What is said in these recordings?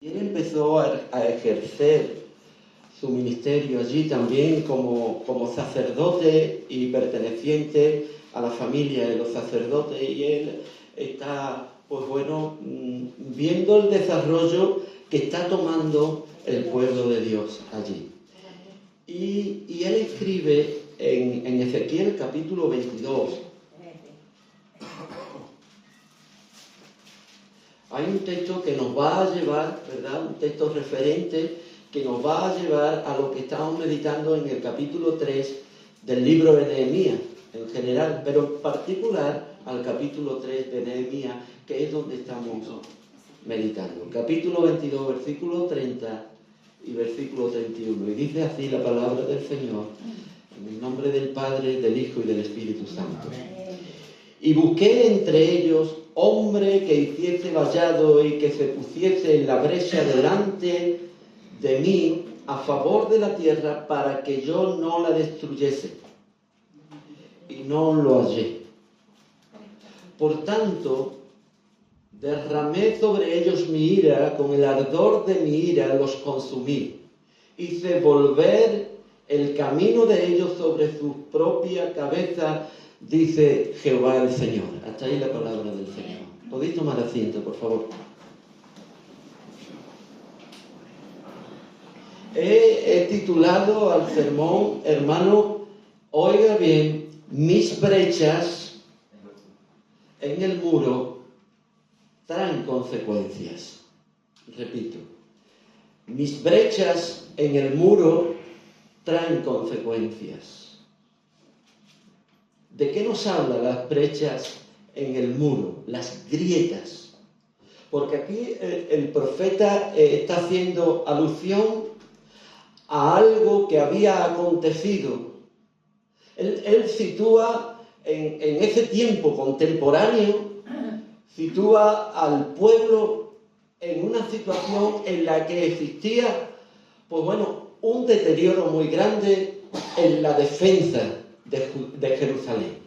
Y él empezó a ejercer su ministerio allí también como sacerdote y perteneciente a la familia de los sacerdotes, y él está, pues bueno, viendo el desarrollo que está tomando el pueblo de Dios allí. Y él escribe en Ezequiel capítulo 22. Hay un texto que nos va a llevar, ¿verdad? Un texto referente que nos va a llevar a lo que estamos meditando en el capítulo 3 del libro de Nehemías en general, pero en particular al capítulo 3 de Nehemías, que es donde estamos meditando. Capítulo 22, versículo 30 y versículo 31. Y dice así la palabra del Señor, en el nombre del Padre, del Hijo y del Espíritu Santo. Y busqué entre ellos hombre que hiciese vallado y que se pusiese en la brecha delante de mí a favor de la tierra para que yo no la destruyese. Y no lo hallé. Por tanto, derramé sobre ellos mi ira, con el ardor de mi ira los consumí. Hice volver el camino de ellos sobre su propia cabeza, dice Jehová el Señor. Hasta ahí la palabra del Señor. ¿Podéis tomar asiento, por favor? He titulado al sermón, hermano, oiga bien, mis brechas en el muro traen consecuencias. Repito, mis brechas en el muro traen consecuencias. ¿De qué nos habla las brechas en el muro? Las grietas. Porque aquí el profeta está haciendo alusión a algo que había acontecido. Él sitúa en ese tiempo contemporáneo, sitúa al pueblo en una situación en la que existía, pues bueno, un deterioro muy grande en la defensa de Jerusalén.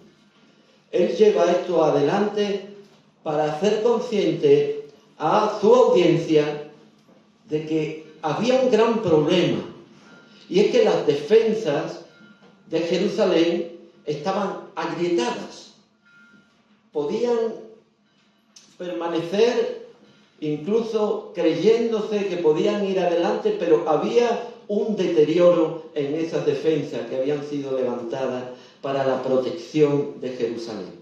Él lleva esto adelante para hacer consciente a su audiencia de que había un gran problema, y es que las defensas de Jerusalén estaban agrietadas. Podían permanecer incluso creyéndose que podían ir adelante, pero había un deterioro en esas defensas que habían sido levantadas para la protección de Jerusalén.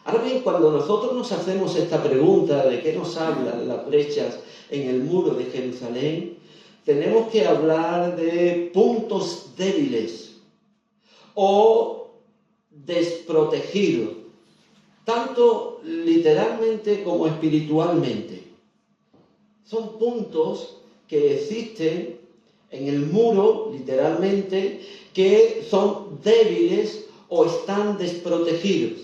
Ahora bien, cuando nosotros nos hacemos esta pregunta de qué nos hablan las brechas en el muro de Jerusalén, tenemos que hablar de puntos débiles o desprotegidos, tanto literalmente como espiritualmente. Son puntos que existen en el muro, literalmente, que son débiles o están desprotegidos,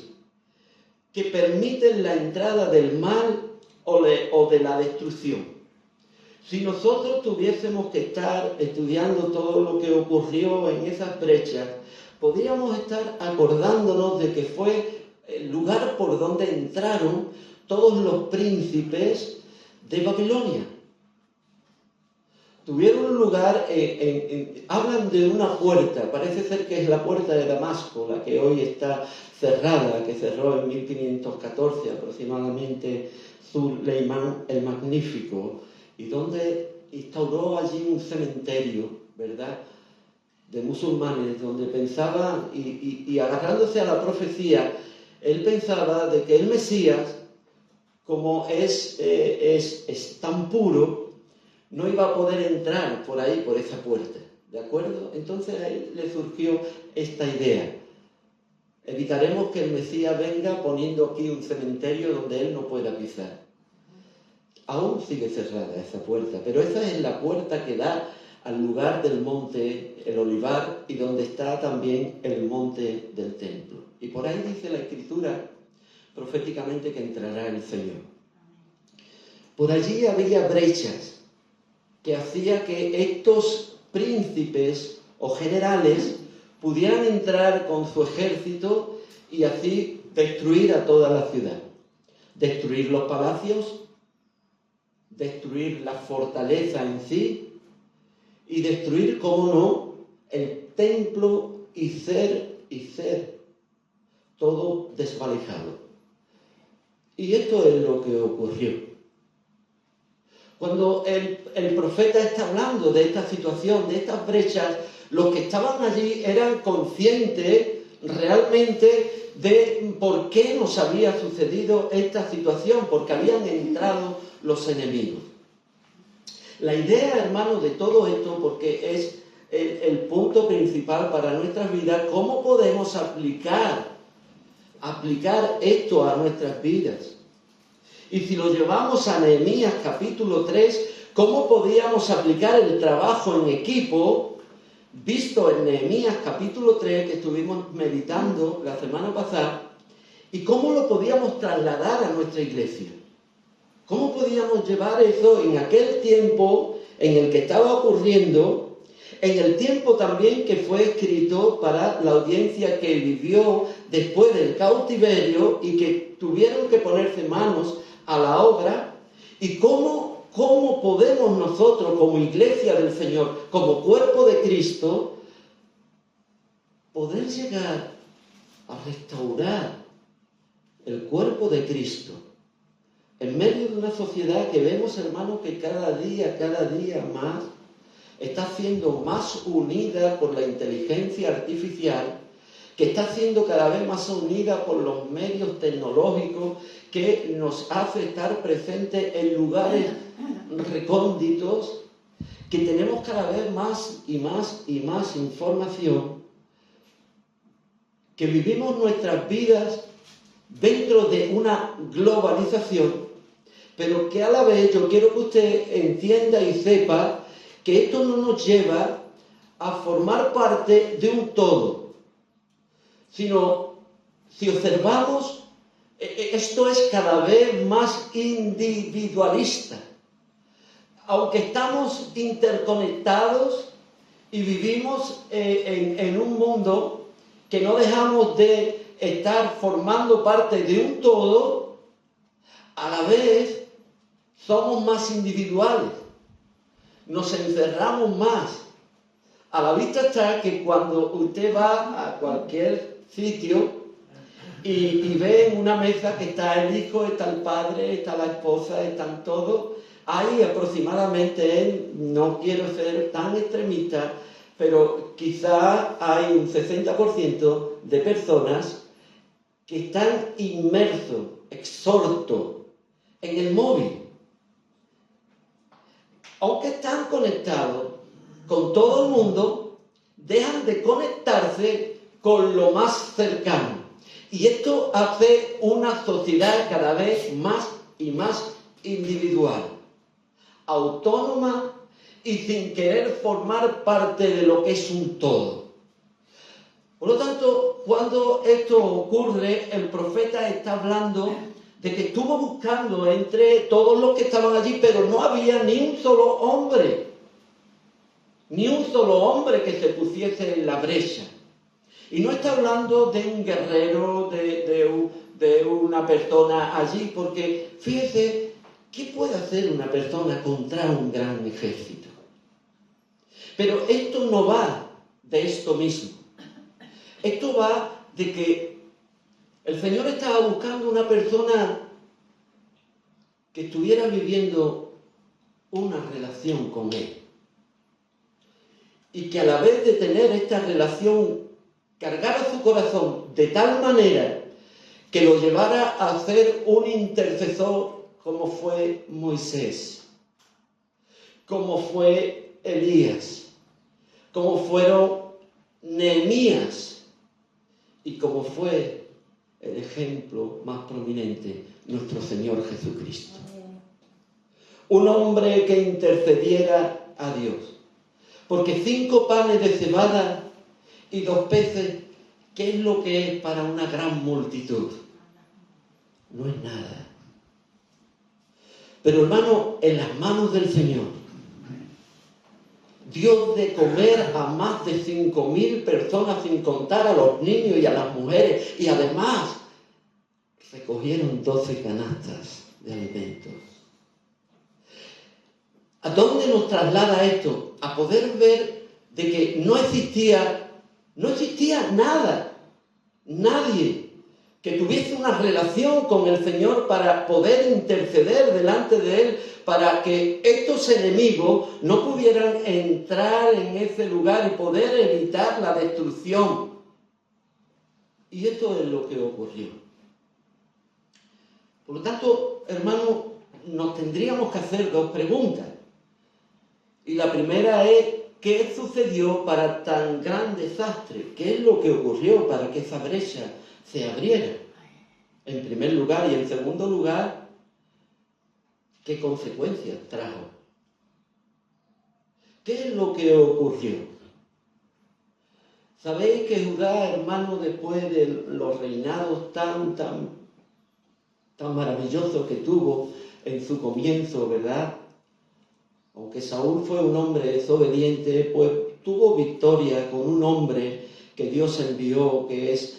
que permiten la entrada del mal o de la destrucción. Si nosotros tuviésemos que estar estudiando todo lo que ocurrió en esas brechas, podríamos estar acordándonos de que fue el lugar por donde entraron todos los príncipes de Babilonia. Tuvieron un lugar, hablan de una puerta, parece ser que es la puerta de Damasco, la que hoy está cerrada, que cerró en 1514 aproximadamente Suleimán el Magnífico, y donde instauró allí un cementerio, ¿verdad?, de musulmanes, donde pensaba, y agarrándose a la profecía, él pensaba de que el Mesías, como es tan puro, no iba a poder entrar por ahí, por esa puerta, ¿de acuerdo? Entonces a él le surgió esta idea: evitaremos que el Mesías venga poniendo aquí un cementerio donde él no pueda pisar. Aún sigue cerrada esa puerta, pero esa es la puerta que da al lugar del monte, el Olivar, y donde está también el monte del templo. Y por ahí dice la Escritura proféticamente que entrará el Señor. Por allí había brechas que hacía que estos príncipes o generales pudieran entrar con su ejército y así destruir a toda la ciudad. Destruir los palacios, destruir la fortaleza en sí y destruir, cómo no, el templo y ser todo desvalijado. Y esto es lo que ocurrió. Cuando el profeta está hablando de esta situación, de estas brechas, los que estaban allí eran conscientes realmente de por qué nos había sucedido esta situación, porque habían entrado los enemigos. La idea, hermanos, de todo esto, porque es el punto principal para nuestras vidas, cómo podemos aplicar esto a nuestras vidas. Y si lo llevamos a Nehemías capítulo 3, ¿cómo podíamos aplicar el trabajo en equipo visto en Nehemías capítulo 3 que estuvimos meditando la semana pasada? ¿Y cómo lo podíamos trasladar a nuestra iglesia? ¿Cómo podíamos llevar eso en aquel tiempo en el que estaba ocurriendo, en el tiempo también que fue escrito para la audiencia que vivió después del cautiverio y que tuvieron que ponerse manos a la obra? ¿Y cómo podemos nosotros, como iglesia del Señor, como cuerpo de Cristo, poder llegar a restaurar el cuerpo de Cristo en medio de una sociedad que vemos, hermanos, que cada día más está siendo más unida por la inteligencia artificial, que está siendo cada vez más unida por los medios tecnológicos, que nos hace estar presentes en lugares recónditos, que tenemos cada vez más y más información, que vivimos nuestras vidas dentro de una globalización, pero que a la vez yo quiero que usted entienda y sepa que esto no nos lleva a formar parte de un todo, sino, si observamos, esto es cada vez más individualista. Aunque estamos interconectados y vivimos en un mundo que no dejamos de estar formando parte de un todo, a la vez somos más individuales, nos encerramos más. A la vista está que cuando usted va a cualquier sitio y ve en una mesa que está el hijo, está el padre, está la esposa, están todos, hay aproximadamente, no quiero ser tan extremista, pero quizá hay un 60% de personas que están inmersos, exhortos, en el móvil. Aunque están conectados con todo el mundo, dejan de conectarse con lo más cercano. Y esto hace una sociedad cada vez más y más individual, autónoma y sin querer formar parte de lo que es un todo. Por lo tanto, cuando esto ocurre, el profeta está hablando de que estuvo buscando entre todos los que estaban allí, pero no había ni un solo hombre que se pusiese en la brecha. Y no está hablando de un guerrero, de una persona allí, porque fíjese, ¿qué puede hacer una persona contra un gran ejército? Pero esto no va de esto mismo. Esto va de que el Señor estaba buscando una persona que estuviera viviendo una relación con Él. Y que a la vez de tener esta relación cargara su corazón de tal manera que lo llevara a ser un intercesor como fue Moisés, como fue Elías, como fueron Nehemías y como fue el ejemplo más prominente, nuestro Señor Jesucristo. Un hombre que intercediera a Dios. Porque 5 panes de cebada y 2 peces, ¿qué es lo que es para una gran multitud? No es nada. Pero hermano, en las manos del Señor, dio de comer a más de 5.000 personas, sin contar a los niños y a las mujeres. Y además, recogieron 12 canastas de alimentos. ¿A dónde nos traslada esto? A poder ver de que no existía nada, nadie que tuviese una relación con el Señor para poder interceder delante de Él, para que estos enemigos no pudieran entrar en ese lugar y poder evitar la destrucción. Y esto es lo que ocurrió. Por lo tanto, hermanos, nos tendríamos que hacer dos preguntas. Y la primera es, ¿qué sucedió para tan gran desastre? ¿Qué es lo que ocurrió para que esa brecha se abriera? En primer lugar, y en segundo lugar, ¿qué consecuencias trajo? ¿Qué es lo que ocurrió? Sabéis que Judá, hermano, después de los reinados tan maravillosos que tuvo en su comienzo, ¿verdad? Aunque Saúl fue un hombre desobediente, pues tuvo victoria con un hombre que Dios envió, que es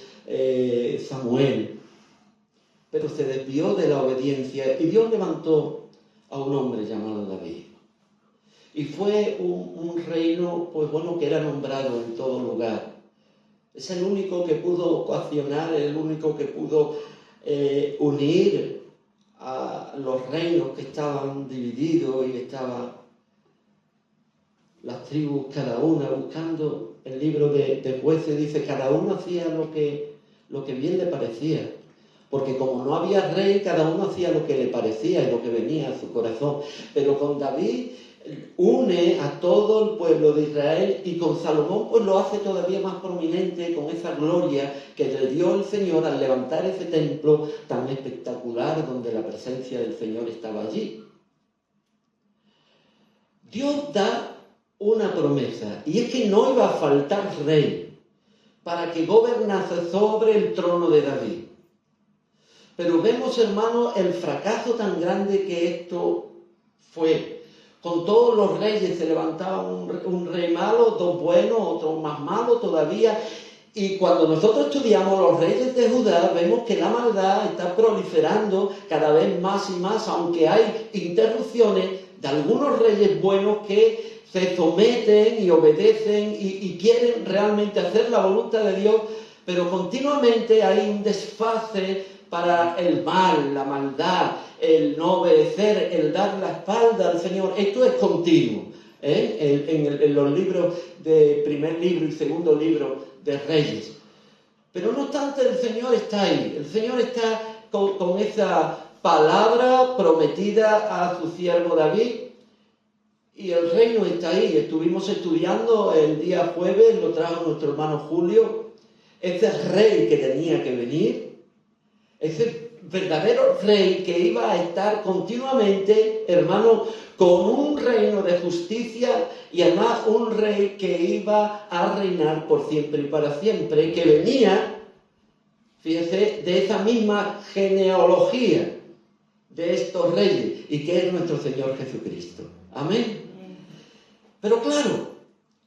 Samuel. Pero se desvió de la obediencia y Dios levantó a un hombre llamado David. Y fue un reino, pues bueno, que era nombrado en todo lugar. Es el único que pudo coaccionar, el único que pudo unir a los reinos que estaban divididos y estaban las tribus, cada una buscando. El libro de Jueces dice, cada uno hacía lo que bien le parecía. Porque como no había rey, cada uno hacía lo que le parecía y lo que venía a su corazón. Pero con David une a todo el pueblo de Israel y con Salomón pues lo hace todavía más prominente con esa gloria que le dio el Señor al levantar ese templo tan espectacular donde la presencia del Señor estaba allí. Dios da una promesa, y es que no iba a faltar rey para que gobernase sobre el trono de David. Pero vemos, hermanos, el fracaso tan grande que esto fue. Con todos los reyes se levantaba un rey malo, dos buenos, otro más malo todavía. Y cuando nosotros estudiamos los reyes de Judá, vemos que la maldad está proliferando cada vez más y más, aunque hay interrupciones de algunos reyes buenos que se someten y obedecen y quieren realmente hacer la voluntad de Dios, pero continuamente hay un desfase para el mal, la maldad, el no obedecer, el dar la espalda al Señor. Esto es continuo, en los libros de primer libro y segundo libro de Reyes. Pero no obstante, el Señor está ahí. El Señor está con esa palabra prometida a su siervo David. Y el reino está ahí. Estuvimos estudiando el día jueves, lo trajo nuestro hermano Julio, ese rey que tenía que venir, ese verdadero rey que iba a estar continuamente, hermano, con un reino de justicia y además un rey que iba a reinar por siempre y para siempre, que venía, fíjese, de esa misma genealogía de estos reyes y que es nuestro Señor Jesucristo. Amén. Pero claro,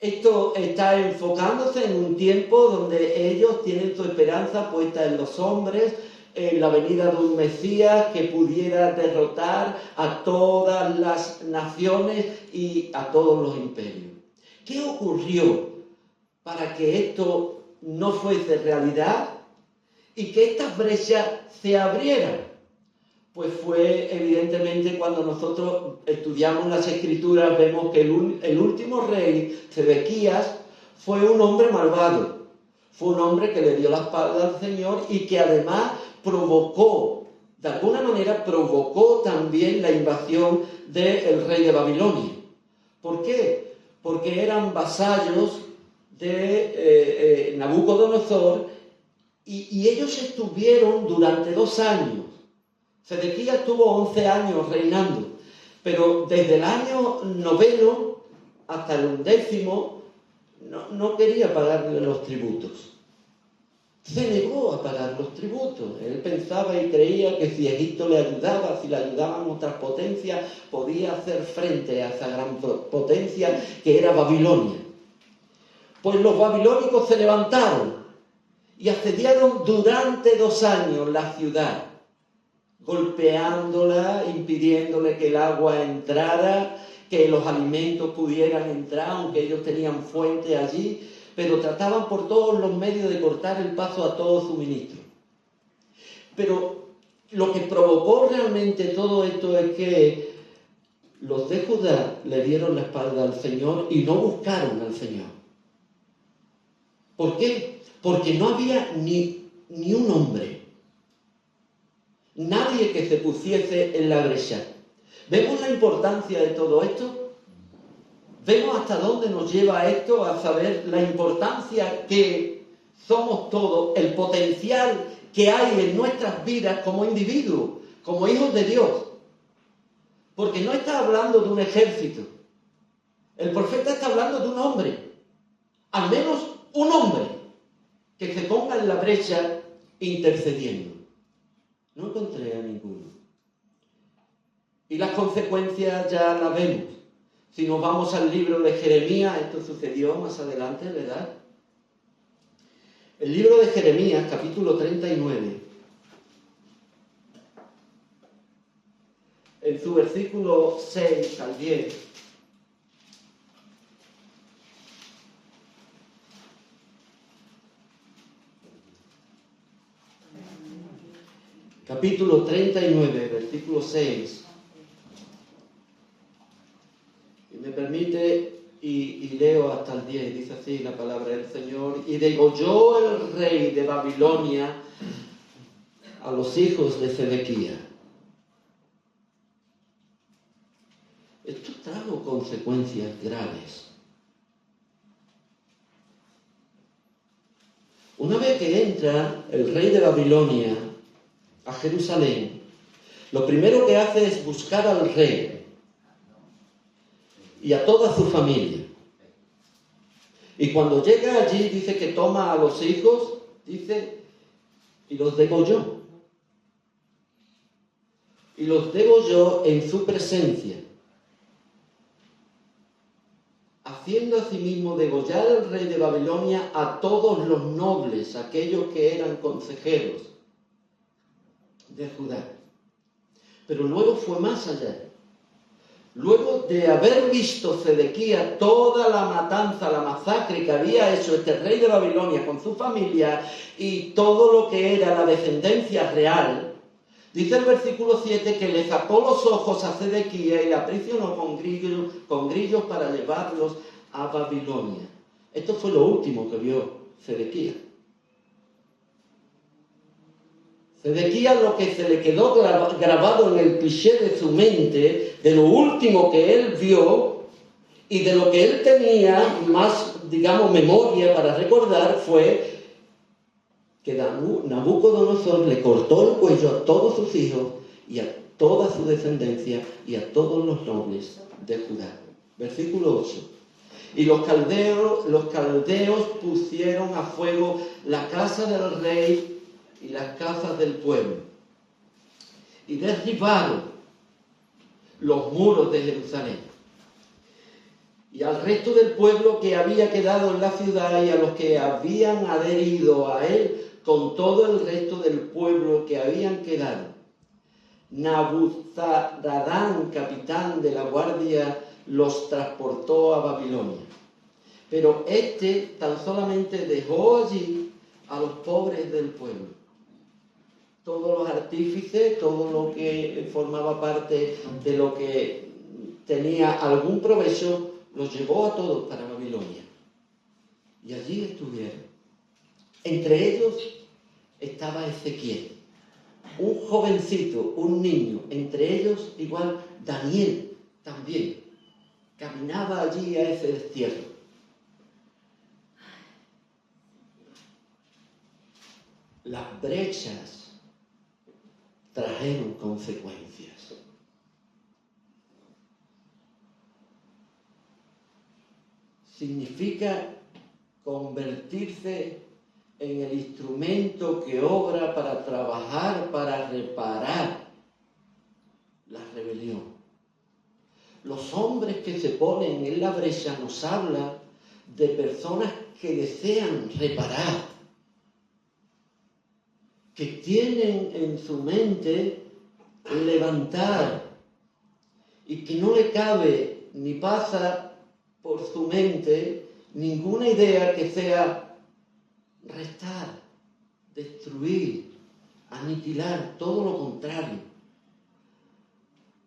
esto está enfocándose en un tiempo donde ellos tienen su esperanza puesta en los hombres, en la venida de un Mesías que pudiera derrotar a todas las naciones y a todos los imperios. ¿Qué ocurrió para que esto no fuese realidad y que estas brechas se abrieran? Pues fue evidentemente cuando nosotros estudiamos las Escrituras, vemos que el último rey, Sedequías, fue un hombre malvado. Fue un hombre que le dio la espalda al Señor y que además provocó, de alguna manera provocó también la invasión del rey de Babilonia. ¿Por qué? Porque eran vasallos de Nabucodonosor y ellos estuvieron durante 2 años. Sedequías estuvo 11 años reinando, pero desde el año 9 hasta el 11 no quería pagarle los tributos. Se negó a pagar los tributos. Él pensaba y creía que si Egipto le ayudaba, si le ayudaban otras potencias, podía hacer frente a esa gran potencia que era Babilonia. Pues los babilónicos se levantaron y asediaron durante 2 años la ciudad, golpeándola, impidiéndole que el agua entrara, que los alimentos pudieran entrar, aunque ellos tenían fuente allí, pero trataban por todos los medios de cortar el paso a todo suministro. Pero lo que provocó realmente todo esto es que los de Judá le dieron la espalda al Señor y no buscaron al Señor. ¿Por qué? Porque no había ni un hombre, nadie que se pusiese en la brecha. ¿Vemos la importancia de todo esto? ¿Vemos hasta dónde nos lleva esto a saber la importancia que somos todos, el potencial que hay en nuestras vidas como individuos, como hijos de Dios? Porque no está hablando de un ejército. El profeta está hablando de un hombre, al menos un hombre, que se ponga en la brecha intercediendo. No encontré a ninguno. Y las consecuencias ya las vemos. Si nos vamos al libro de Jeremías, esto sucedió más adelante, ¿verdad? El libro de Jeremías, capítulo 39, en su versículo 6 al 10, capítulo 39, versículo 6, y me permite, y leo hasta el 10, dice así la palabra del Señor: y degolló el rey de Babilonia a los hijos de Sedequías. Esto trajo consecuencias graves. Una vez que entra el rey de Babilonia a Jerusalén, lo primero que hace es buscar al rey y a toda su familia. Y cuando llega allí, dice que toma a los hijos, dice, y los degolló. Y los degolló en su presencia, haciendo asimismo degollar el rey de Babilonia a todos los nobles, aquellos que eran consejeros de Judá. Pero luego fue más allá. Luego de haber visto Sedequías toda la matanza, la masacre que había hecho este rey de Babilonia con su familia y todo lo que era la descendencia real, dice el versículo 7 que le sacó los ojos a Sedequías y le aprisionó con grillos para llevarlos a Babilonia. Esto fue lo último que vio Sedequías. Sedequías, lo que se le quedó grabado en el cliché de su mente, de lo último que él vio y de lo que él tenía más, digamos, memoria para recordar, fue que Nabucodonosor le cortó el cuello a todos sus hijos y a toda su descendencia y a todos los nobles de Judá. Versículo 8. Y los caldeos pusieron a fuego la casa del rey y las casas del pueblo, y derribaron los muros de Jerusalén. Y al resto del pueblo que había quedado en la ciudad y a los que habían adherido a él, con todo el resto del pueblo que habían quedado, Nabuzaradán, capitán de la guardia, los transportó a Babilonia. Pero éste tan solamente dejó allí a los pobres del pueblo. Todos los artífices, todo lo que formaba parte de lo que tenía algún provecho, los llevó a todos para Babilonia. Y allí estuvieron. Entre ellos estaba Ezequiel, un jovencito, un niño. Entre ellos igual Daniel también. Caminaba allí a ese destierro. Las brechas trajeron consecuencias. Significa convertirse en el instrumento que obra para trabajar, para reparar la rebelión. Los hombres que se ponen en la brecha nos hablan de personas que desean reparar, que tienen en su mente levantar y que no le cabe ni pasa por su mente ninguna idea que sea restar, destruir, aniquilar, todo lo contrario.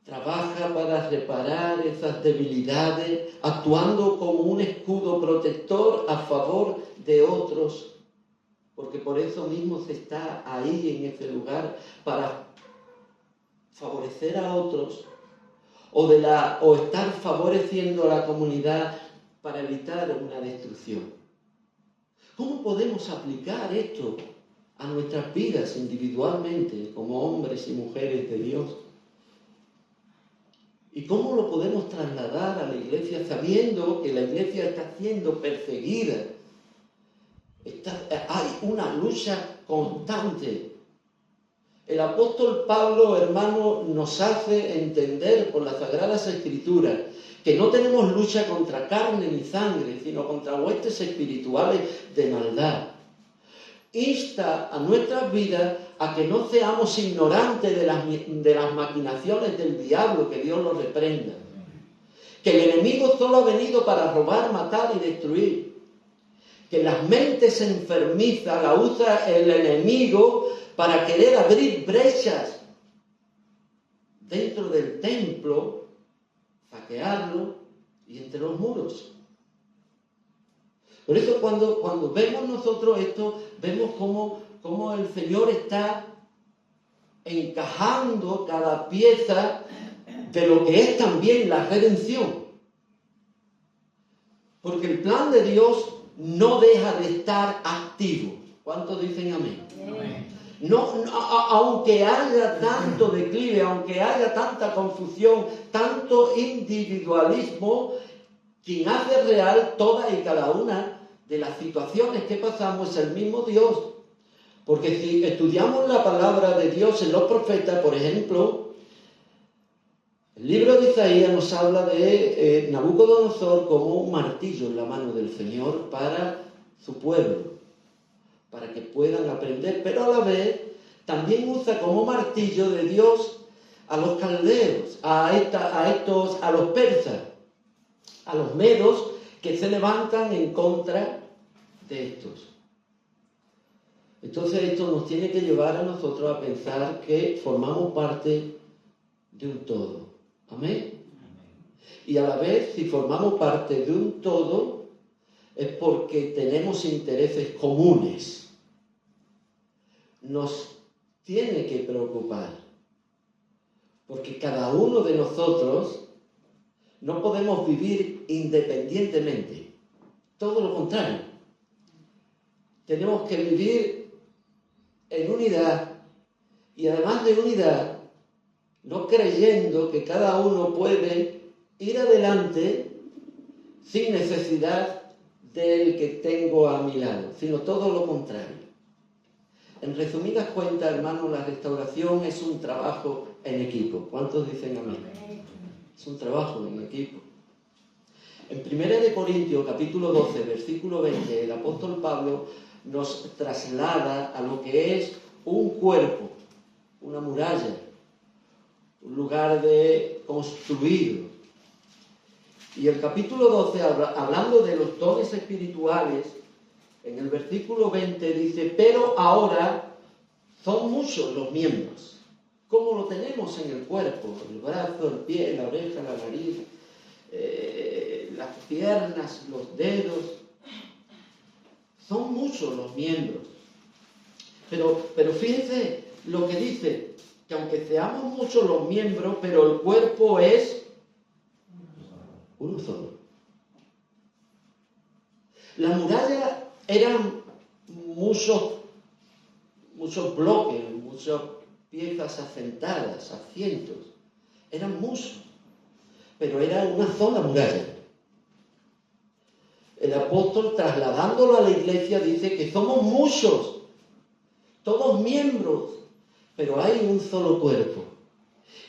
Trabaja para reparar esas debilidades, actuando como un escudo protector a favor de otros, porque por eso mismo se está ahí en ese lugar, para favorecer a otros, o estar favoreciendo a la comunidad para evitar una destrucción. ¿Cómo podemos aplicar esto a nuestras vidas individualmente, como hombres y mujeres de Dios? ¿Y cómo lo podemos trasladar a la iglesia sabiendo que la iglesia está siendo perseguida? Hay una lucha constante. El apóstol Pablo, hermano, nos hace entender por las Sagradas Escrituras que no tenemos lucha contra carne ni sangre, sino contra huestes espirituales de maldad. Insta a nuestras vidas a que no seamos ignorantes de las maquinaciones del diablo, que Dios lo reprenda. Que el enemigo solo ha venido para robar, matar y destruir. Que las mentes enfermizas la usa el enemigo para querer abrir brechas dentro del templo, saquearlo y entre los muros. Por eso cuando vemos nosotros esto, vemos cómo el Señor está encajando cada pieza de lo que es también la redención. Porque el plan de Dios no deja de estar activo. ¿Cuántos dicen amén? Aunque haya tanto declive, aunque haya tanta confusión, tanto individualismo, quien hace real todas y cada una de las situaciones que pasamos es el mismo Dios. Porque si estudiamos la palabra de Dios en los profetas, por ejemplo, el libro de Isaías nos habla de Nabucodonosor como un martillo en la mano del Señor para su pueblo, para que puedan aprender, pero a la vez también usa como martillo de Dios a los caldeos, a los persas, a los medos que se levantan en contra de estos. Entonces esto nos tiene que llevar a nosotros a pensar que formamos parte de un todo. ¿Amén? Y a la vez, si formamos parte de un todo, es porque tenemos intereses comunes. Nos tiene que preocupar, porque cada uno de nosotros no podemos vivir independientemente. Todo lo contrario. Tenemos que vivir en unidad, y además de unidad, no creyendo que cada uno puede ir adelante sin necesidad del que tengo a mi lado, sino todo lo contrario. En resumidas cuentas, hermanos, la restauración es un trabajo en equipo. ¿Cuántos dicen amén? Es un trabajo en equipo. En 1 Corintios, capítulo 12, versículo 20, el apóstol Pablo nos traslada a lo que es un cuerpo, una muralla, un lugar de construido. Y el capítulo 12, hablando de los dones espirituales, en el versículo 20 dice: pero ahora son muchos los miembros, como lo tenemos en el cuerpo, el brazo, el pie, la oreja, la nariz, las piernas, los dedos. Son muchos los miembros. Pero fíjense lo que dice, que aunque seamos muchos los miembros, pero el cuerpo es uno solo. La muralla eran muchos bloques, muchas piezas asentadas, asientos. Eran muchos, pero era una sola muralla. El apóstol, trasladándolo a la iglesia, dice que somos muchos, todos miembros, pero hay un solo cuerpo.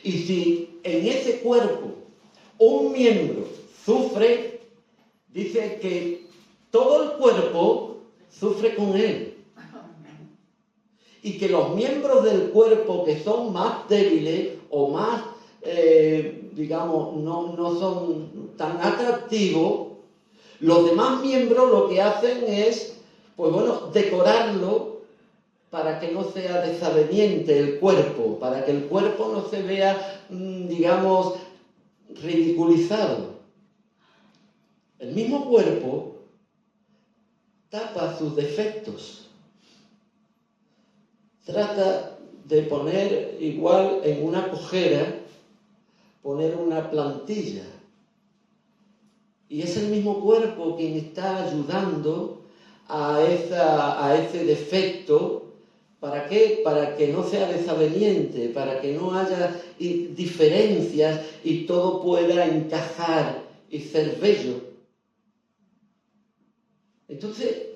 Y si en ese cuerpo un miembro sufre, dice que todo el cuerpo sufre con él. Y que los miembros del cuerpo que son más débiles o más digamos, no son tan atractivos, los demás miembros lo que hacen es, pues bueno, decorarlo para que no sea desaveniente el cuerpo, para que el cuerpo no se vea, digamos, ridiculizado. El mismo cuerpo tapa sus defectos. Trata de poner igual en una cojera, poner una plantilla. Y es el mismo cuerpo quien está ayudando a ese defecto. ¿Para qué? Para que no sea desaveniente, para que no haya diferencias y todo pueda encajar y ser bello. Entonces,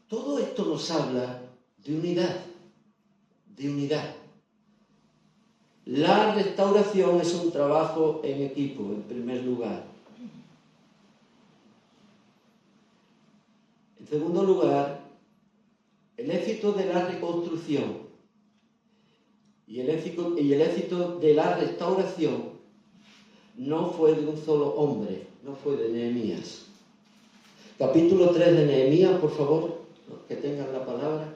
todo esto nos habla de unidad, de unidad. La restauración es un trabajo en equipo, en primer lugar. En segundo lugar, el éxito de la reconstrucción y el éxito de la restauración no fue de un solo hombre, no fue de Nehemías. Capítulo 3 de Nehemías, por favor, los que tengan la palabra.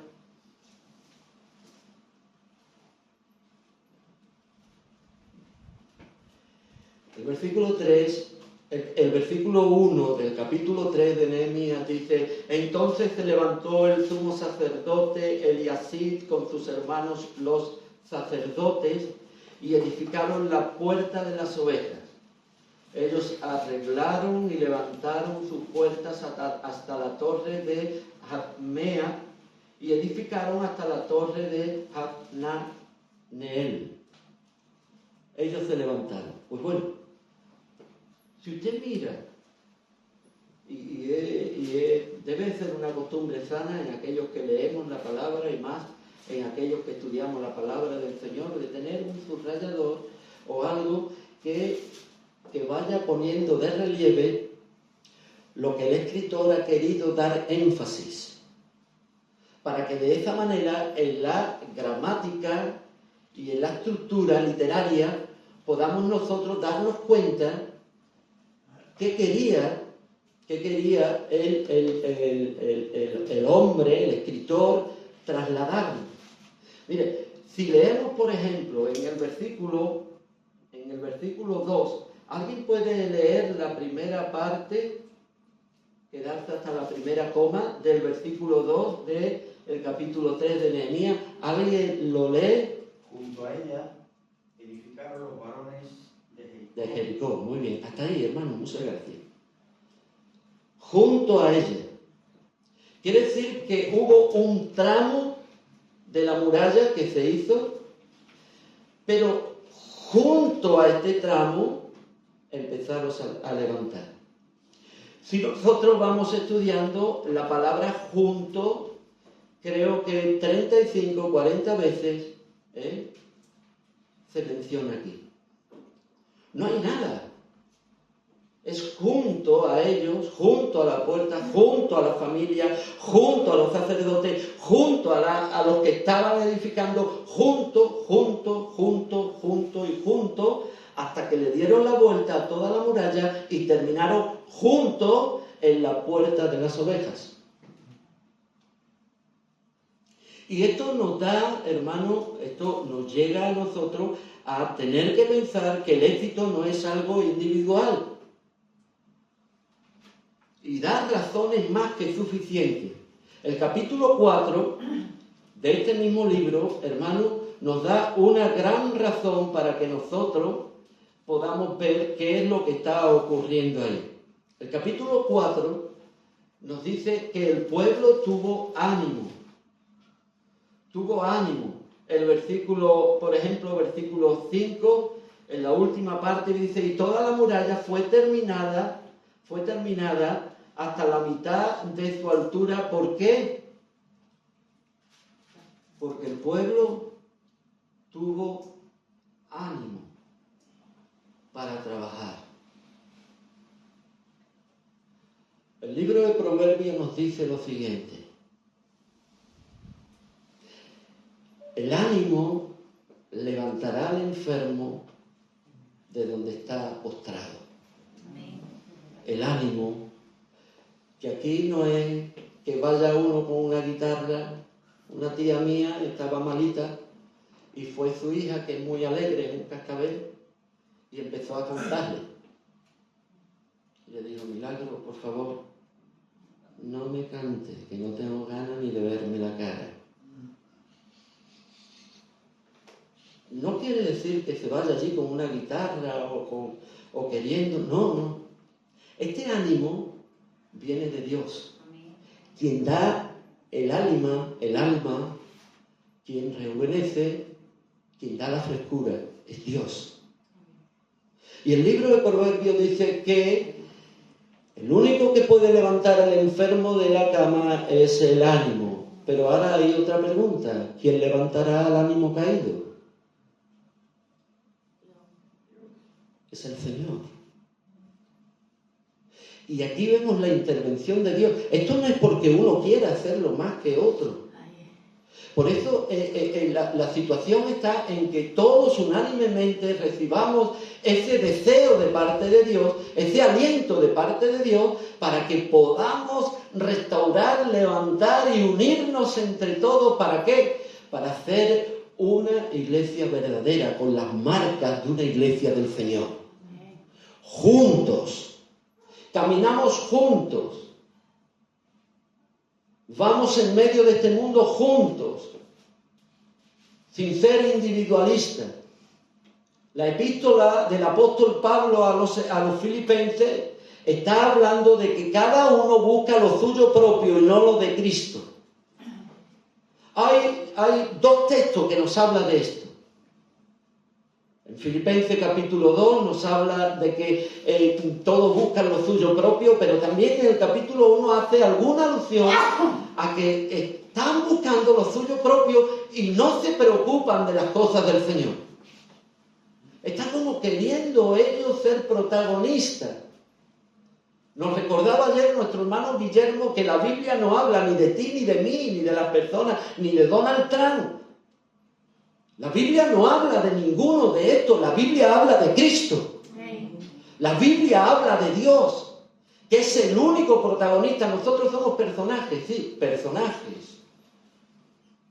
El versículo 3, el versículo 1 del capítulo 3 de Nehemías dice: entonces se levantó el sumo sacerdote Eliasib con sus hermanos los sacerdotes y edificaron la puerta de las ovejas. Ellos arreglaron y levantaron sus puertas hasta la torre de Jabmea y edificaron hasta la torre de Jabneel. Ellos se levantaron. Pues bueno, si usted mira, debe ser una costumbre sana en aquellos que leemos la palabra y más en aquellos que estudiamos la palabra del Señor, de tener un subrayador o algo que vaya poniendo de relieve lo que el escritor ha querido dar énfasis, para que de esa manera en la gramática y en la estructura literaria podamos nosotros darnos cuenta qué quería el hombre, el escritor, trasladarnos. Mire, si leemos, por ejemplo, en el versículo 2, ¿alguien puede leer la primera parte, quedarse hasta la primera coma del versículo 2 del capítulo 3 de Nehemías? ¿Alguien lo lee? Junto a ella edificaron los varones de Jericó. De Jericó, muy bien. Hasta ahí, hermano, muchas gracias. Junto a ella. Quiere decir que hubo un tramo de la muralla que se hizo, pero junto a este tramo empezaron a levantar. Si nosotros vamos estudiando la palabra junto, creo que 35, 40 veces se menciona aquí. No hay nada. Es junto a ellos, junto a la puerta, junto a la familia, junto a los sacerdotes, junto a los que estaban edificando, junto, hasta que le dieron la vuelta a toda la muralla y terminaron juntos en la puerta de las ovejas. Y esto nos da, hermano, esto nos llega a nosotros a tener que pensar que el éxito no es algo individual. Y da razones más que suficientes. El capítulo 4 de este mismo libro, hermano, nos da una gran razón para que nosotros podamos ver qué es lo que está ocurriendo ahí. El capítulo 4 nos dice que el pueblo tuvo ánimo. Tuvo ánimo. El versículo, por ejemplo, versículo 5, en la última parte dice: y toda la muralla fue terminada hasta la mitad de su altura. ¿Por qué? Porque el pueblo tuvo ánimo para trabajar. El libro de Proverbios nos dice lo siguiente: el ánimo levantará al enfermo de donde está postrado. El ánimo, que aquí no es que vaya uno con una guitarra. Una tía mía estaba malita y fue su hija, que es muy alegre, en un cascabel, y empezó a cantarle. Y le dijo: Milagro, por favor, no me cantes, que no tengo ganas ni de verme la cara. No quiere decir que se vaya allí con una guitarra o queriendo, no. Este ánimo viene de Dios, quien da el alma, quien rejuvenece, quien da la frescura, es Dios. Y el libro de Proverbios dice que el único que puede levantar al enfermo de la cama es el ánimo. Pero ahora hay otra pregunta: ¿quién levantará al ánimo caído? Es el Señor. Y aquí vemos la intervención de Dios. Esto no es porque uno quiera hacerlo más que otro. Por eso la situación está en que todos unánimemente recibamos ese deseo de parte de Dios, ese aliento de parte de Dios, para que podamos restaurar, levantar y unirnos entre todos. ¿Para qué? Para hacer una iglesia verdadera, con las marcas de una iglesia del Señor. Juntos. Caminamos juntos. Vamos en medio de este mundo juntos, sin ser individualistas. La epístola del apóstol Pablo a los filipenses está hablando de que cada uno busca lo suyo propio y no lo de Cristo. Hay dos textos que nos hablan de esto. En Filipenses capítulo 2 nos habla de que todos buscan lo suyo propio, pero también en el capítulo 1 hace alguna alusión a que están buscando lo suyo propio y no se preocupan de las cosas del Señor. Están como queriendo ellos ser protagonistas. Nos recordaba ayer nuestro hermano Guillermo que la Biblia no habla ni de ti, ni de mí, ni de las personas, ni de Donald Trump. La Biblia no habla de ninguno de estos, la Biblia habla de Cristo. La Biblia habla de Dios, que es el único protagonista. Nosotros somos personajes, sí, personajes.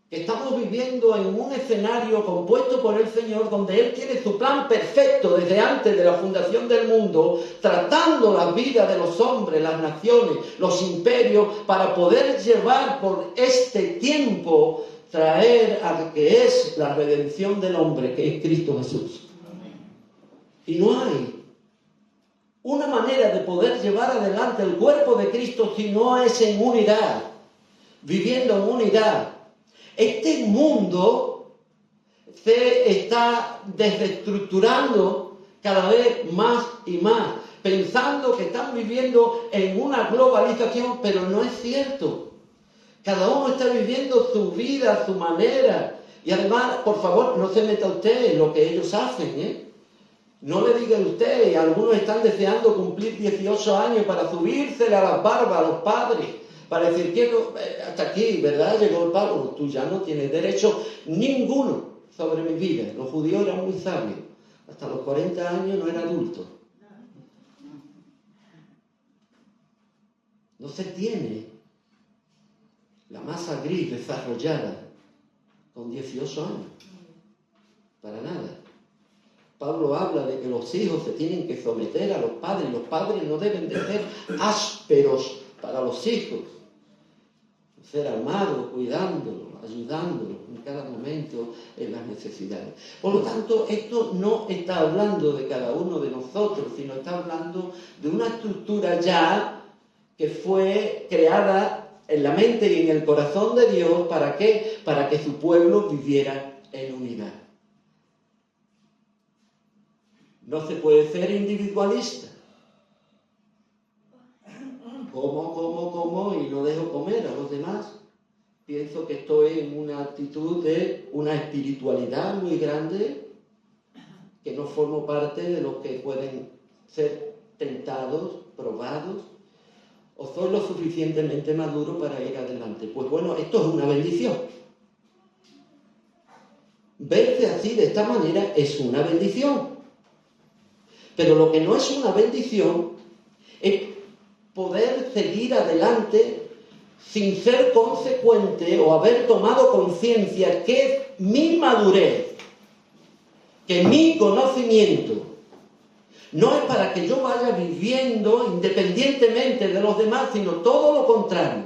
Que estamos viviendo en un escenario compuesto por el Señor, donde Él tiene su plan perfecto desde antes de la fundación del mundo, tratando la vida de los hombres, las naciones, los imperios, para poder llevar por este tiempo, traer a que es la redención del hombre, que es Cristo Jesús. Y no hay una manera de poder llevar adelante el cuerpo de Cristo si no es en unidad, viviendo en unidad. Este mundo se está desestructurando cada vez más y más, pensando que están viviendo en una globalización, pero no es cierto. Cada uno está viviendo su vida, a su manera. Y además, por favor, no se meta usted en lo que ellos hacen, No le diga usted, algunos están deseando cumplir 18 años para subírsele a las barbas a los padres, para decir, quiero, hasta aquí, ¿verdad? Llegó el palo, tú ya no tienes derecho ninguno sobre mi vida. Los judíos eran muy sabios. Hasta los 40 años no era adulto. No se tiene la masa gris desarrollada con 18 años. Para nada. Pablo habla de que los hijos se tienen que someter a los padres. Los padres no deben de ser ásperos para los hijos. Ser amados, cuidándolos, ayudándolos en cada momento en las necesidades. Por lo tanto, esto no está hablando de cada uno de nosotros, sino está hablando de una estructura ya que fue creada en la mente y en el corazón de Dios. ¿Para qué? Para que su pueblo viviera en unidad. No se puede ser individualista. Como y no dejo comer a los demás. Pienso que estoy en una actitud de una espiritualidad muy grande, que no formo parte de los que pueden ser tentados, probados, o soy lo suficientemente maduro para ir adelante. Pues bueno, esto es una bendición. Verse así, de esta manera, es una bendición. Pero lo que no es una bendición es poder seguir adelante sin ser consecuente o haber tomado conciencia que mi madurez, que mi conocimiento, no es para que yo vaya viviendo independientemente de los demás, sino todo lo contrario.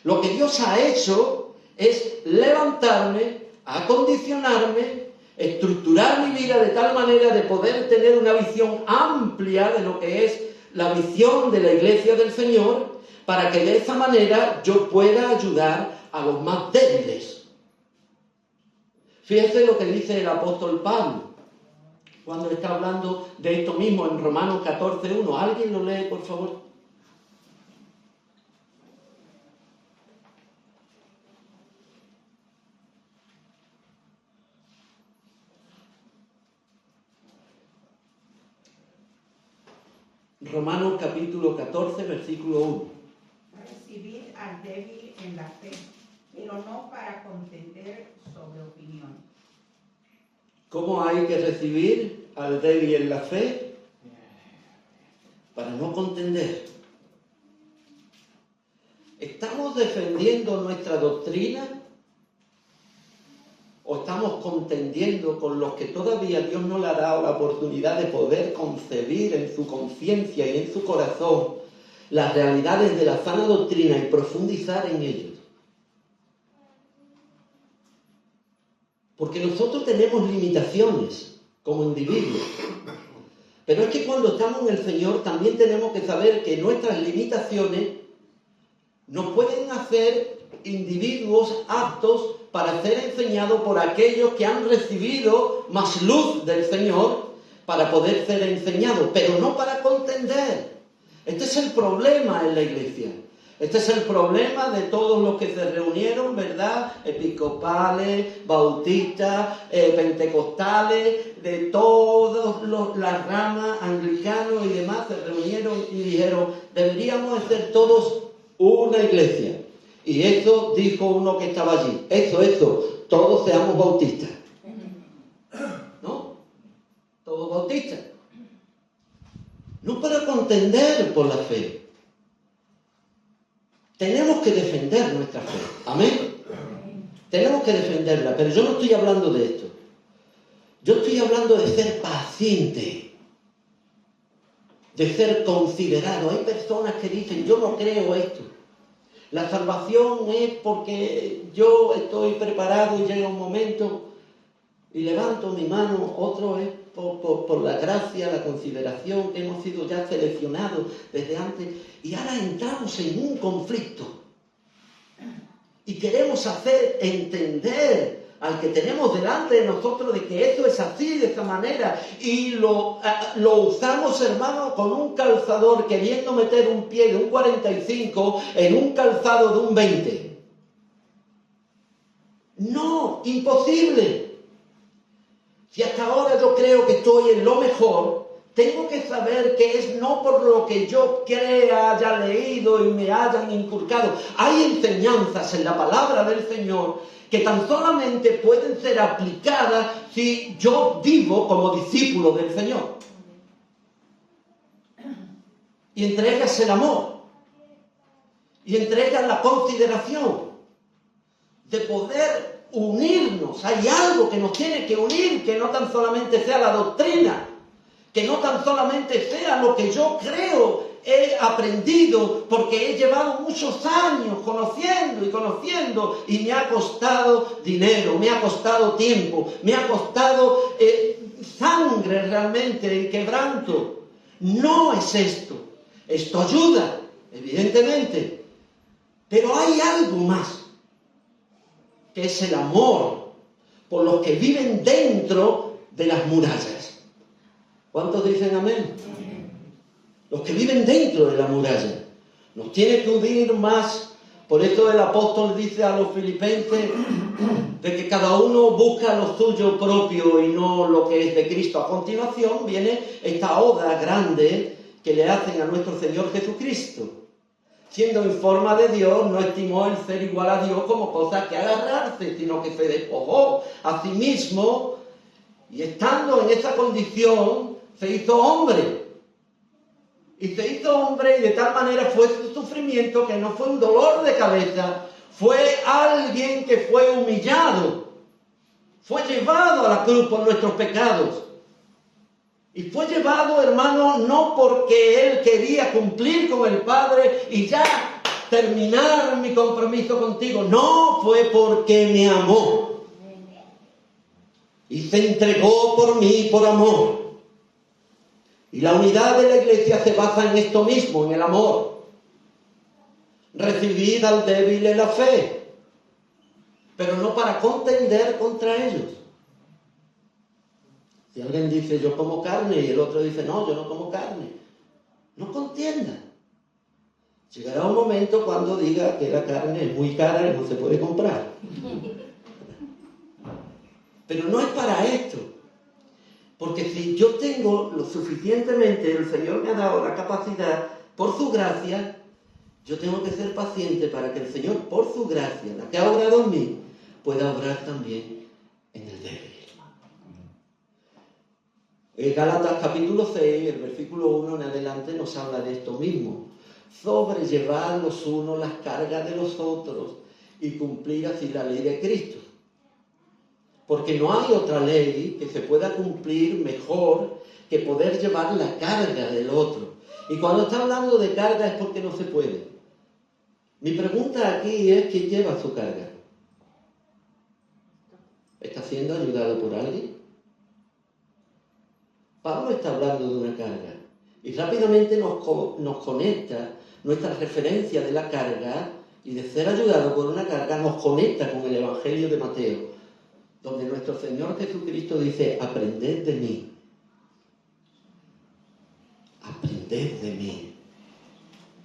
Lo que Dios ha hecho es levantarme, acondicionarme, estructurar mi vida de tal manera de poder tener una visión amplia de lo que es la visión de la Iglesia del Señor, para que de esa manera yo pueda ayudar a los más débiles. Fíjense lo que dice el apóstol Pablo cuando está hablando de esto mismo en Romanos 14:1. ¿Alguien lo lee, por favor? Romanos capítulo 14, versículo 1. Recibid al débil en la fe, pero no para contender sobre opinión. ¿Cómo hay que recibir al débil en la fe? Para no contender. ¿Estamos defendiendo nuestra doctrina? ¿O estamos contendiendo con los que todavía Dios no le ha dado la oportunidad de poder concebir en su conciencia y en su corazón las realidades de la sana doctrina y profundizar en ellos? Porque nosotros tenemos limitaciones como individuos. Pero es que cuando estamos en el Señor también tenemos que saber que nuestras limitaciones nos pueden hacer individuos aptos para ser enseñados por aquellos que han recibido más luz del Señor para poder ser enseñados, pero no para contender. Este es el problema en la iglesia. Este es el problema de todos los que se reunieron, ¿verdad? Episcopales, bautistas, pentecostales, de todas las ramas, anglicanos y demás, se reunieron y dijeron, deberíamos ser todos una iglesia. Y eso dijo uno que estaba allí. Eso, todos seamos bautistas. ¿No? Todos bautistas. No para contender por la fe. Tenemos que defender nuestra fe. ¿Amén? Tenemos que defenderla. Pero yo no estoy hablando de esto. Yo estoy hablando de ser paciente. De ser considerado. Hay personas que dicen, yo no creo esto. La salvación es porque yo estoy preparado y llega un momento y levanto mi mano. Otro es por la gracia, la consideración, que hemos sido ya seleccionados desde antes. Y ahora entramos en un conflicto. Y queremos hacer entender al que tenemos delante de nosotros de que eso es así, de esa manera, y lo usamos, hermano, con un calzador, queriendo meter un pie de un 45 en un calzado de un 20. No, imposible. Si hasta ahora yo creo que estoy en lo mejor, tengo que saber que es no por lo que yo crea, haya leído y me hayan inculcado. Hay enseñanzas en la palabra del Señor que tan solamente pueden ser aplicadas si yo vivo como discípulo del Señor. Y entre ellas el amor. Y entre ellas la consideración de poder unirnos. Hay algo que nos tiene que unir, que no tan solamente sea la doctrina, que no tan solamente sea lo que yo creo, he aprendido, porque he llevado muchos años conociendo y me ha costado dinero, me ha costado tiempo, me ha costado sangre realmente y quebranto. No es esto. Esto ayuda, evidentemente, pero hay algo más, que es el amor por los que viven dentro de las murallas. ¿Cuántos dicen amén? Los que viven dentro de la muralla. Nos tiene que unir más. Por eso el apóstol dice a los filipenses de que cada uno busca lo suyo propio y no lo que es de Cristo. A continuación viene esta oda grande que le hacen a nuestro Señor Jesucristo. Siendo en forma de Dios, no estimó el ser igual a Dios como cosa que agarrarse, sino que se despojó a sí mismo, y estando en esa condición se hizo hombre. Y se hizo hombre y de tal manera fue su sufrimiento que no fue un dolor de cabeza, fue alguien que fue humillado, fue llevado a la cruz por nuestros pecados. Y fue llevado, hermano, no porque él quería cumplir con el Padre y ya terminar mi compromiso contigo. No, fue porque me amó. Y se entregó por mí por amor. Y la unidad de la iglesia se basa en esto mismo, en el amor. Recibid al débil en la fe, pero no para contender contra ellos. Si alguien dice yo como carne y el otro dice no, yo no como carne, no contienda. Llegará un momento cuando diga que la carne es muy cara y no se puede comprar. Pero no es para esto. Porque si yo tengo lo suficientemente, el Señor me ha dado la capacidad, por su gracia, yo tengo que ser paciente para que el Señor, por su gracia, la que ha obrado en mí, pueda obrar también en el débil. Gálatas capítulo 6, el versículo 1 en adelante nos habla de esto mismo. Sobrellevar los unos las cargas de los otros y cumplir así la ley de Cristo. Porque no hay otra ley que se pueda cumplir mejor que poder llevar la carga del otro. Y cuando está hablando de carga es porque no se puede. Mi pregunta aquí es: ¿quién lleva su carga? ¿Está siendo ayudado por alguien? Pablo está hablando de una carga y rápidamente nos conecta nuestra referencia de la carga y de ser ayudado por una carga, nos conecta con el Evangelio de Mateo, donde nuestro Señor Jesucristo dice: aprended de mí, aprended de mí.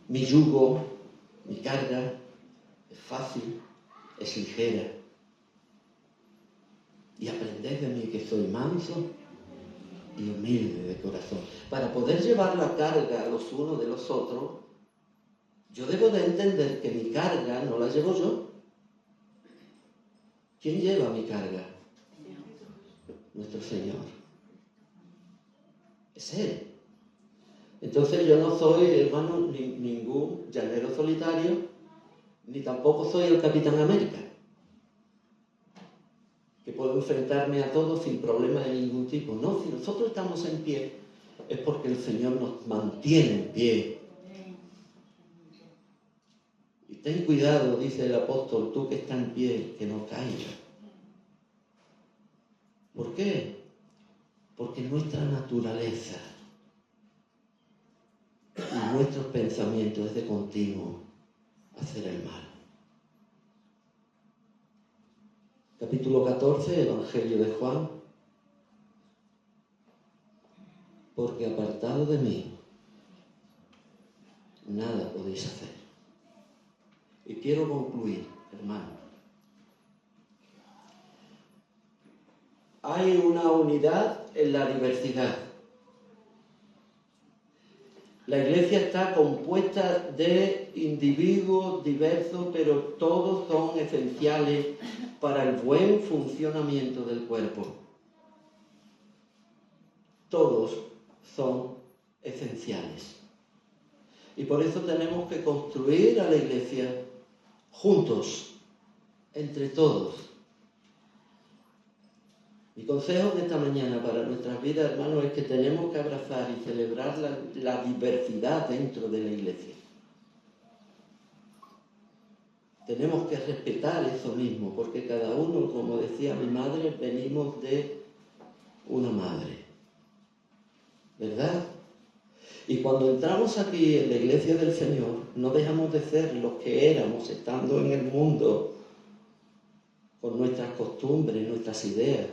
Mi yugo, mi carga es fácil, es ligera. Y aprended de mí que soy manso y humilde de corazón. Para poder llevar la carga los unos de los otros, yo debo de entender que mi carga no la llevo yo. ¿Quién lleva mi carga? Nuestro Señor. Es Él. Entonces yo no soy, hermano, ningún llanero solitario, ni tampoco soy el Capitán América, que puedo enfrentarme a todo sin problema de ningún tipo. No, si nosotros estamos en pie, es porque el Señor nos mantiene en pie. Y ten cuidado, dice el apóstol, tú que estás en pie, que no caigas. ¿Por qué? Porque nuestra naturaleza y nuestros pensamientos es de continuo hacer el mal. Capítulo 14, Evangelio de Juan. Porque apartado de mí, nada podéis hacer. Y quiero concluir, hermano. Hay una unidad en la diversidad. La iglesia está compuesta de individuos diversos, pero todos son esenciales para el buen funcionamiento del cuerpo. Todos son esenciales. Y por eso tenemos que construir a la iglesia juntos, entre todos. Mi consejo de esta mañana para nuestras vidas, hermanos, es que tenemos que abrazar y celebrar la diversidad dentro de la iglesia. Tenemos que respetar eso mismo, porque cada uno, como decía mi madre, venimos de una madre. ¿Verdad? Y cuando entramos aquí en la iglesia del Señor, no dejamos de ser los que éramos estando en el mundo, con nuestras costumbres, nuestras ideas.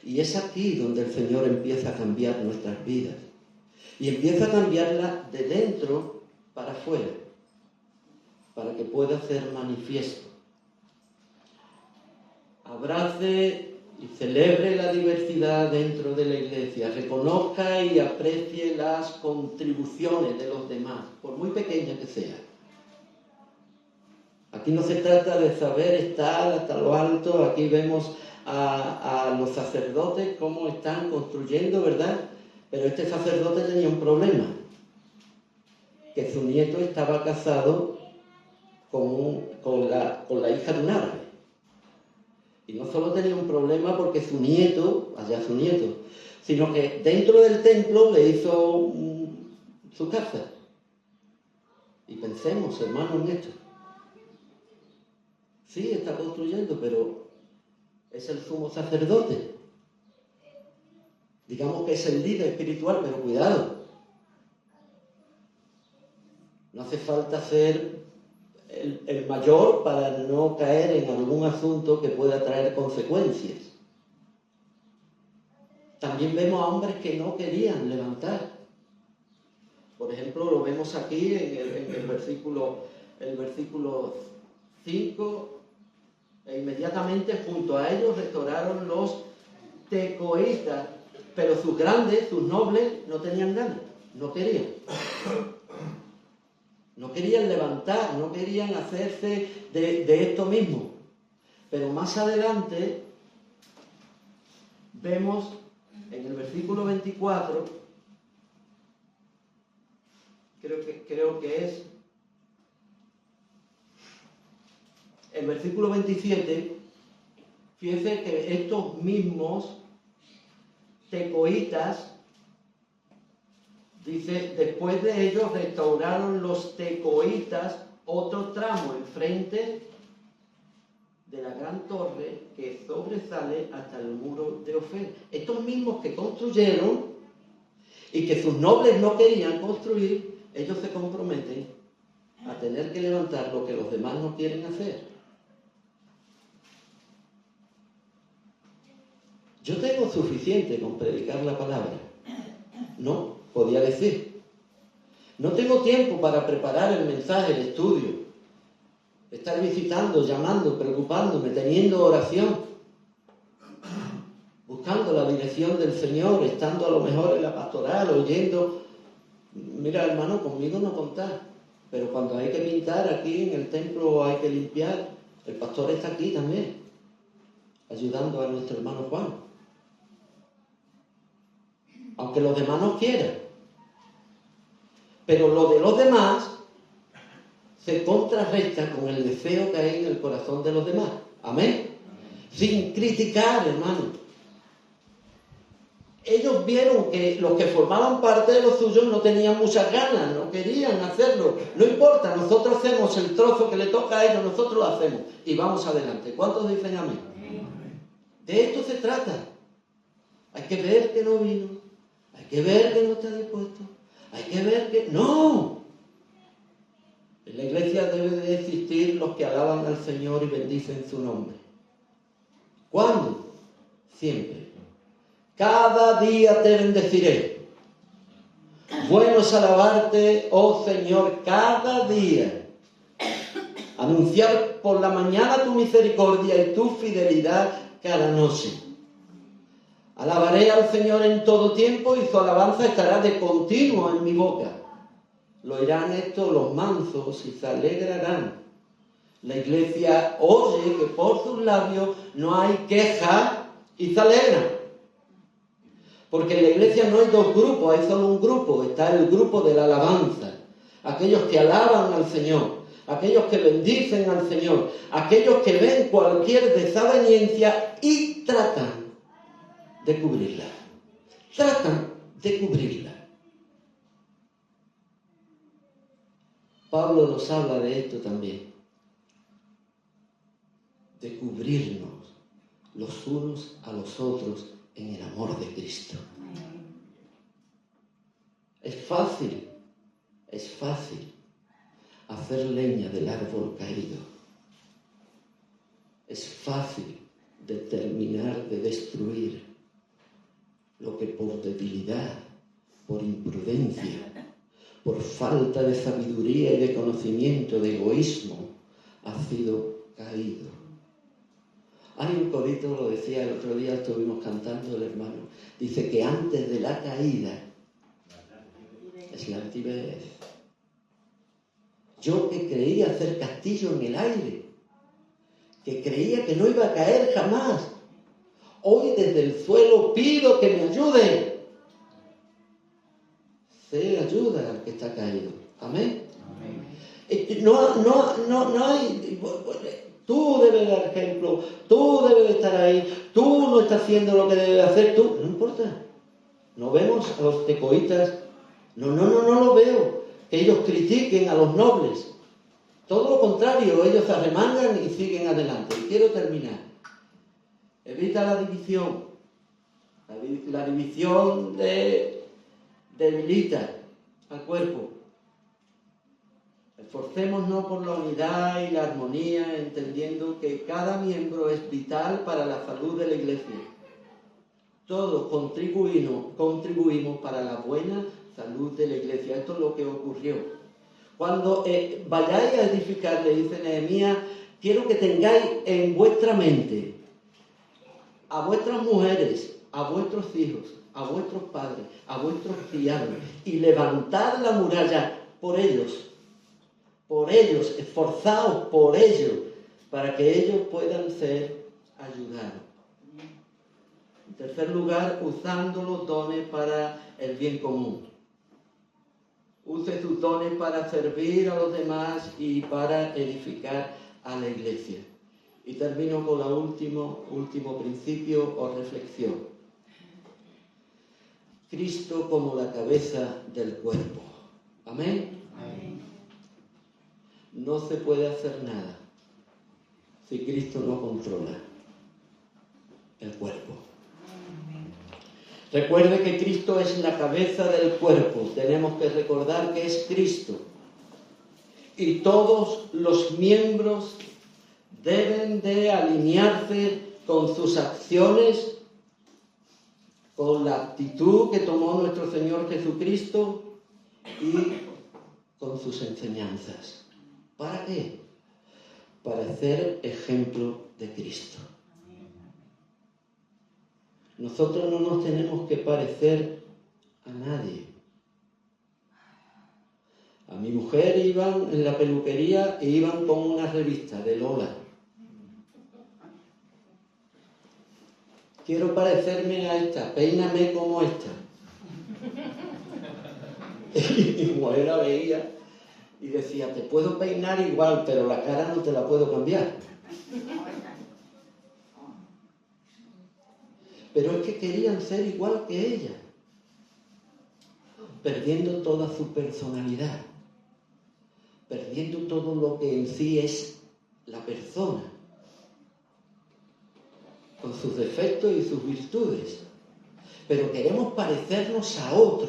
Y es aquí donde el Señor empieza a cambiar nuestras vidas. Y empieza a cambiarlas de dentro para afuera, para que pueda ser manifiesto. Abrace y celebre la diversidad dentro de la iglesia. Reconozca y aprecie las contribuciones de los demás, por muy pequeñas que sean. Aquí no se trata de saber estar hasta lo alto. Aquí vemos a los sacerdotes cómo están construyendo, ¿verdad? Pero este sacerdote tenía un problema, que su nieto estaba casado con la hija de un árabe. Y no solo tenía un problema porque su nieto, sino que dentro del templo le hizo su casa. Y pensemos, hermanos, en esto. Sí, está construyendo, pero es el sumo sacerdote. Digamos que es el líder espiritual, pero cuidado. No hace falta ser el mayor para no caer en algún asunto que pueda traer consecuencias. También vemos a hombres que no querían levantar. Por ejemplo, lo vemos aquí en el versículo 5, e inmediatamente junto a ellos restauraron los tecoitas, pero sus grandes, sus nobles, no tenían ganas, no querían. No querían levantar, no querían hacerse de esto mismo. Pero más adelante vemos en el versículo 24, creo que es el versículo 27, fíjense que estos mismos tecoitas, dice, después de ellos restauraron los tecoitas otro tramo enfrente de la gran torre que sobresale hasta el muro de Ofel. Estos mismos que construyeron y que sus nobles no querían construir, ellos se comprometen a tener que levantar lo que los demás no quieren hacer. Yo tengo suficiente con predicar la palabra. No, podía decir. No tengo tiempo para preparar el mensaje, el estudio. Estar visitando, llamando, preocupándome, teniendo oración. Buscando la dirección del Señor, estando a lo mejor en la pastoral, oyendo. Mira, hermano, conmigo no contás. Pero cuando hay que pintar aquí en el templo, hay que limpiar. El pastor está aquí también, ayudando a nuestro hermano Juan. Aunque los demás no quieran. Pero lo de los demás se contrarresta con el deseo que hay en el corazón de los demás. Amén. Sin criticar, hermano. Ellos vieron que los que formaban parte de los suyos no tenían muchas ganas, no querían hacerlo. No importa, nosotros hacemos el trozo que le toca a ellos, nosotros lo hacemos y vamos adelante. ¿Cuántos dicen amén? De esto se trata. Hay que ver que no vino. Hay que ver que no está dispuesto. Hay que ver que... ¡No! En la iglesia deben de existir los que alaban al Señor y bendicen su nombre. ¿Cuándo? Siempre. Cada día te bendeciré. Bueno es alabarte, oh Señor, cada día. Anunciar por la mañana tu misericordia y tu fidelidad cada noche. Alabaré al Señor en todo tiempo y su alabanza estará de continuo en mi boca. Lo oirán esto los mansos y se alegrarán. La iglesia oye que por sus labios no hay queja y se alegra. Porque en la iglesia no hay dos grupos, hay solo un grupo. Está el grupo de la alabanza. Aquellos que alaban al Señor, aquellos que bendicen al Señor, aquellos que ven cualquier desaveniencia y tratan de cubrirla. Tratan de cubrirla. Pablo nos habla de esto también. De cubrirnos los unos a los otros en el amor de Cristo. Es fácil hacer leña del árbol caído. Es fácil determinar de destruir lo que por debilidad, por imprudencia, por falta de sabiduría y de conocimiento, de egoísmo, ha sido caído. Hay un corito, lo decía el otro día, estuvimos cantando el hermano, dice que antes de la caída es la altivez. Yo que creía hacer castillo en el aire, que creía que no iba a caer jamás, hoy desde el suelo pido que me ayuden. se ayuda al que está caído. Amén. Amén. No hay... Tú debes dar ejemplo, tú debes estar ahí, tú no estás haciendo lo que debes hacer, tú... No importa. No vemos a los tecoitas, no lo veo, que ellos critiquen a los nobles. Todo lo contrario, ellos se arremangan y siguen adelante. Y quiero terminar. Evita la división. La división debilita al cuerpo. Esforcémonos por la unidad y la armonía, entendiendo que cada miembro es vital para la salud de la Iglesia. Todos contribuimos para la buena salud de la Iglesia. Esto es lo que ocurrió. Cuando vayáis a edificar, le dice Nehemías, quiero que tengáis en vuestra mente a vuestras mujeres, a vuestros hijos, a vuestros padres, a vuestros criados, y levantad la muralla por ellos, esforzaos por ellos, para que ellos puedan ser ayudados. En tercer lugar, usando los dones para el bien común. Use sus dones para servir a los demás y para edificar a la Iglesia. Y termino con el último principio o reflexión. Cristo como la cabeza del cuerpo. Amén. Amén. No se puede hacer nada si Cristo no controla el cuerpo. Recuerde que Cristo es la cabeza del cuerpo. Tenemos que recordar que es Cristo. Y todos los miembros deben de alinearse con sus acciones, con la actitud que tomó nuestro Señor Jesucristo y con sus enseñanzas. ¿Para qué? Para ser ejemplo de Cristo. Nosotros no nos tenemos que parecer a nadie. A mi mujer iban en la peluquería e iban con una revista de Lola. Quiero parecerme a esta, peíname como esta. Y mi mujer la veía y decía, te puedo peinar igual, pero la cara no te la puedo cambiar. Pero es que querían ser igual que ella, perdiendo toda su personalidad, perdiendo todo lo que en sí es la persona, con sus defectos y sus virtudes. Pero queremos parecernos a otro,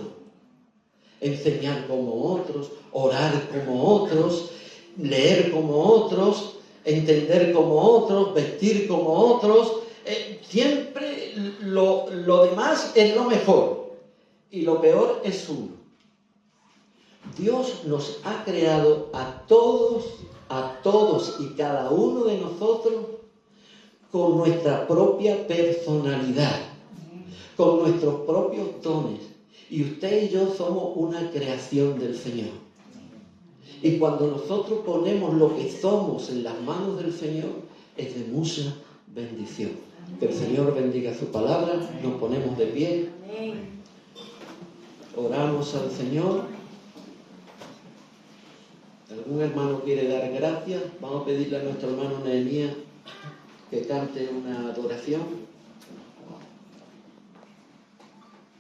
enseñar como otros, orar como otros, leer como otros, entender como otros, vestir como otros. Siempre lo demás es lo mejor y lo peor es uno. Dios nos ha creado a todos y cada uno de nosotros con nuestra propia personalidad, con nuestros propios dones. Y usted y yo somos una creación del Señor. Y cuando nosotros ponemos lo que somos en las manos del Señor, es de mucha bendición. Que el Señor bendiga su palabra. Nos ponemos de pie. Oramos al Señor. ¿Algún hermano quiere dar gracias? Vamos a pedirle a nuestro hermano Nehemías que cante una adoración.